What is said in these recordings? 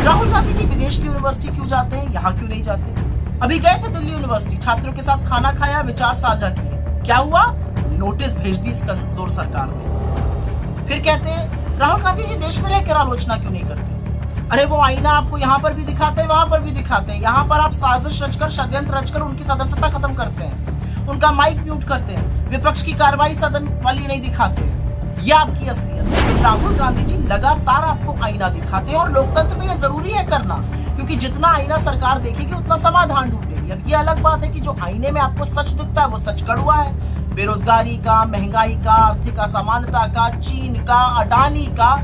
राहुल गांधी जी विदेश की यूनिवर्सिटी क्यों जाते हैं, यहाँ क्यों नहीं जाते? अभी गए थे दिल्ली यूनिवर्सिटी, छात्रों के साथ खाना खाया, विचार साझा किए। क्या हुआ? नोटिस भेज दी इस कमजोर सरकार ने। फिर कहते हैं राहुल गांधी जी देश में रहकर आलोचना क्यों नहीं करते? अरे वो आईना आपको यहाँ पर भी दिखाते हैं, वहां पर भी दिखाते हैं। यहाँ पर आप साजिश रचकर, षड्यंत्र रचकर उनकी सदस्यता खत्म करते हैं, उनका माइक म्यूट करते हैं, विपक्ष की कार्रवाई सदन वाली नहीं दिखाते। ये आपकी असलियत है। लेकिन राहुल गांधी जी लगातार आपको आईना दिखाते हैं और लोकतंत्र में ये जरूरी है करना, क्योंकि जितना आईना सरकार देखेगी उतना समाधान ढूंढेगी। अब ये अलग बात है कि जो आईने में आपको सच दिखता है वो सच कड़वा है। बेरोजगारी का, महंगाई का, आर्थिक असमानता का, चीन का, अडानी का,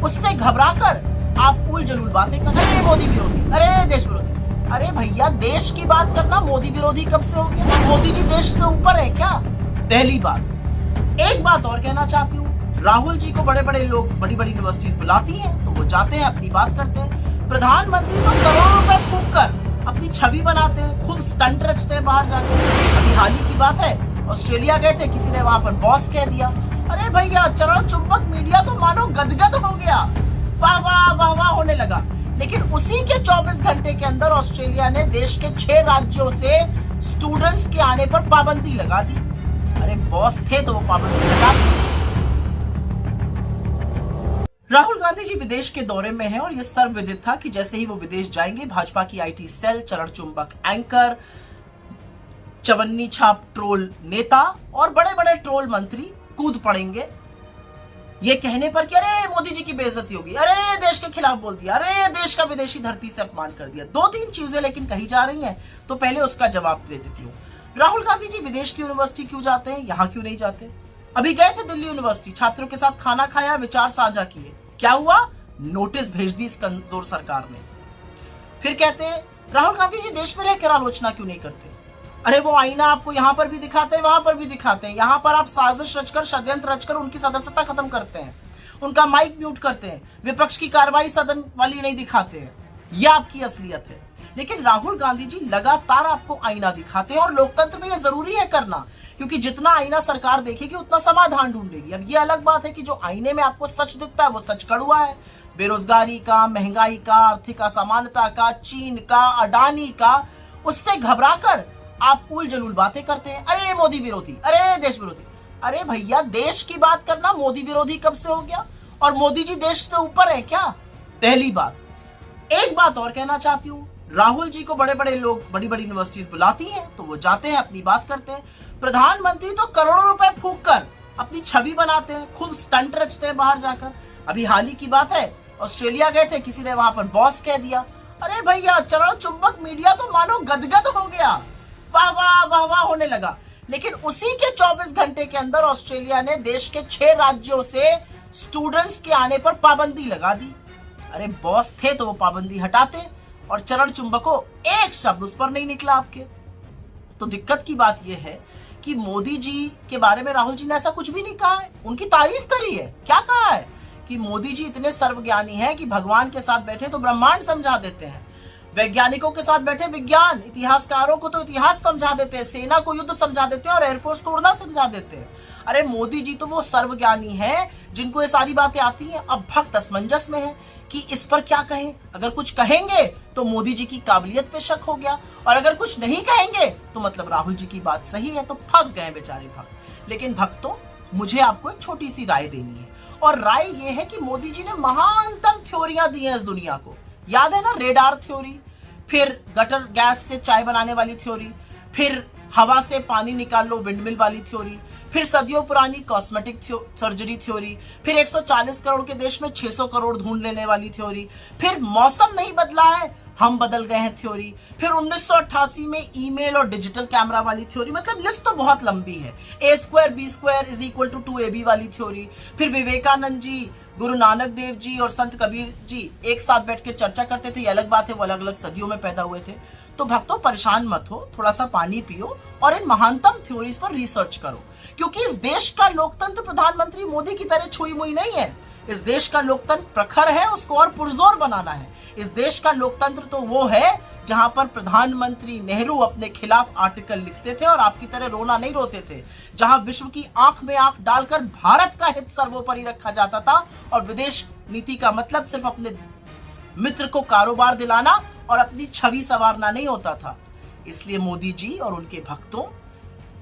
उससे घबराकर आप उल जलूल बातें कर रहे हैं। मोदी विरोधी, अरे देश विरोधी। अरे भैया, देश की बात करना मोदी विरोधी कब से हो गया? मोदी जी देश से ऊपर है क्या? पहली बात। एक बात और कहना चाहती हूँ, राहुल जी को बड़े बड़े लोग बड़ी बड़ी यूनिवर्सिटीज बुलाती हैं तो वो जाते हैं, अपनी बात करते हैं। प्रधानमंत्री तो करोड़ों रुपए फूंक कर अपनी छवि बनाते हैं, खूब स्टंट रचते हैं बाहर जाकर। अभी हाल ही की बात है, ऑस्ट्रेलिया गए थे, किसी ने वहां पर बॉस कह दिया। अरे भैया, चरण चुंबक मीडिया तो मानो गदगद हो गया, वाह वाह वाह वाह होने लगा। लेकिन उसी के 24 घंटे के अंदर ऑस्ट्रेलिया ने देश के 6 राज्यों से स्टूडेंट्स के आने पर पाबंदी लगा दी। अरे बॉस थे तो वो पाबंदी लगा दी। राहुल गांधी जी विदेश के दौरे में हैं और यह सर्वविदित था कि जैसे ही वो विदेश जाएंगे, भाजपा की आईटी सेल, चरण चुंबक एंकर, चवन्नी छाप ट्रोल नेता और बड़े बड़े ट्रोल मंत्री कूद पड़ेंगे ये कहने पर कि अरे मोदी जी की बेइज्जती होगी, अरे देश के खिलाफ बोल दिया, अरे देश का विदेशी धरती से अपमान कर दिया। 2-3 चीजें लेकिन कही जा रही हैं, तो पहले उसका जवाब दे देती हूँ। राहुल गांधी जी विदेश की यूनिवर्सिटी क्यों जाते हैं, यहाँ क्यों नहीं जाते? अभी गए थे दिल्ली यूनिवर्सिटी, छात्रों के साथ खाना खाया, विचार साझा किए। क्या हुआ? नोटिस भेज दी इस कमजोर सरकार ने। फिर कहते हैं राहुल गांधी जी देश में रहकर आलोचना क्यों नहीं करते? अरे वो आईना आपको यहाँ पर भी दिखाते हैं, वहां पर भी दिखाते हैं। यहाँ पर आप साजिश रचकर, षड्यंत्र रचकर उनकी सदस्यता खत्म करते हैं, उनका माइक म्यूट करते हैं, विपक्ष की कार्रवाई सदन वाली नहीं दिखाते हैं। ये आपकी असलियत है। लेकिन राहुल गांधी जी लगातार आपको आईना दिखाते हैं और लोकतंत्र में यह जरूरी है करना, क्योंकि जितना आईना सरकार देखेगी उतना समाधान ढूंढेगी। अब ये अलग बात है कि जो आईने में आपको सच दिखता है वो सच कड़वा है। बेरोजगारी का, महंगाई का, आर्थिक असमानता का, चीन का, अडानी का, उससे घबराकर आप उल जलूल बातें करते हैं। अरे मोदी विरोधी, अरे देश विरोधी। अरे भैया, देश की बात करना मोदी विरोधी कब से हो गया? और मोदी जी देश से ऊपर है क्या? पहली बात। एक बात और कहना चाहती हूँ, राहुल जी को बड़े बड़े लोग बड़ी बड़ी यूनिवर्सिटीज बुलाती हैं तो वो जाते हैं, अपनी बात करते हैं। प्रधानमंत्री तो करोड़ों रुपए फूंक कर अपनी छवि बनाते हैं, खूब स्टंट रचते हैं बाहर जाकर। अभी हाल ही की बात है, ऑस्ट्रेलिया गए थे, किसी ने वहां पर बॉस कह दिया। अरे भैया, चरण चुंबक मीडिया तो मानो गदगद हो गया, वाह वाह वाह वाह होने लगा। लेकिन उसी के 24 घंटे के अंदर ऑस्ट्रेलिया ने देश के 6 राज्यों से स्टूडेंट्स के आने पर पाबंदी लगा दी। अरे बॉस थे तो वो पाबंदी हटाते, और चरण चुंबकों एक शब्द उस पर नहीं निकला आपके। तो दिक्कत की बात यह है कि मोदी जी के बारे में राहुल जी ने ऐसा कुछ भी नहीं कहा है, उनकी तारीफ करी है। क्या कहा है कि मोदी जी इतने सर्वज्ञानी हैं कि भगवान के साथ बैठे तो ब्रह्मांड समझा देते हैं, वैज्ञानिकों के साथ बैठे विज्ञान, इतिहासकारों को तो इतिहास समझा देते हैं, सेना को युद्ध समझा देते हैं और एयरफोर्स को उड़ना समझा देते हैं। अरे मोदी जी तो वो सर्वज्ञानी हैं जिनको ये सारी बातें आती हैं। अब भक्त असमंजस में है कि इस पर क्या कहें। अगर कुछ कहेंगे तो मोदी जी की काबिलियत पे शक हो गया, और अगर कुछ नहीं कहेंगे तो मतलब राहुल जी की बात सही है, तो फंस गए बेचारे भक्त। लेकिन भक्तों, मुझे आपको एक छोटी सी राय देनी है, और राय ये है कि मोदी जी ने महानतम थ्योरियां दी हैं इस दुनिया को। याद है ना, रेडार थ्योरी, फिर गटर गैस से चाय बनाने वाली थ्योरी, फिर हवा से पानी निकाल लो विंडमिल वाली थ्योरी, फिर सदियों पुरानी कॉस्मेटिक सर्जरी थ्योरी, फिर 140 करोड़ के देश में 600 करोड़ ढूंढ लेने वाली थ्योरी, फिर मौसम नहीं बदला है हम बदल गए हैं थ्योरी, फिर 1988 में ईमेल और डिजिटल कैमरा वाली थ्योरी। मतलब लिस्ट तो बहुत लंबी है। a²b² = 2ab वाली थ्योरी, फिर विवेकानंद जी, गुरु नानक देव जी और संत कबीर जी एक साथ बैठ के चर्चा करते थे। ये अलग बात है, वो अलग अलग सदियों में पैदा हुए थे। तो भक्तों, परेशान मत हो, थोड़ा सा पानी पियो और इन महानतम थ्योरीज पर रिसर्च करो, क्योंकि इस देश का लोकतंत्र प्रधानमंत्री मोदी की तरह छुई मुई नहीं है। इस देश का लोकतंत्र प्रखर है, उसको और पुरजोर बनाना है। इस देश का लोकतंत्र तो वो है जहां पर प्रधानमंत्री नेहरू अपने खिलाफ आर्टिकल लिखते थे और आपकी तरह रोना नहीं रोते थे, जहां विश्व की आंख में आंख डालकर भारत का हित सर्वोपरि रखा जाता था और विदेश नीति का मतलब सिर्फ अपने मित्र को कारोबार दिलाना और अपनी छवि संवारना नहीं होता था। इसलिए मोदी जी और उनके भक्तों,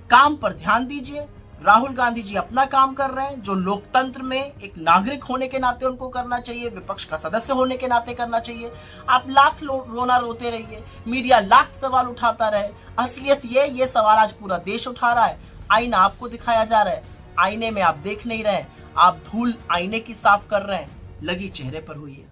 काम पर ध्यान दीजिए। राहुल गांधी जी अपना काम कर रहे हैं, जो लोकतंत्र में एक नागरिक होने के नाते उनको करना चाहिए, विपक्ष का सदस्य होने के नाते करना चाहिए। आप लाख रोना रोते रहिए, मीडिया लाख सवाल उठाता रहे, असलियत ये सवाल आज पूरा देश उठा रहा है। आईना आपको दिखाया जा रहा है, आईने में आप देख नहीं रहे हैं, आप धूल आईने की साफ कर रहे हैं, लगी चेहरे पर हुई है।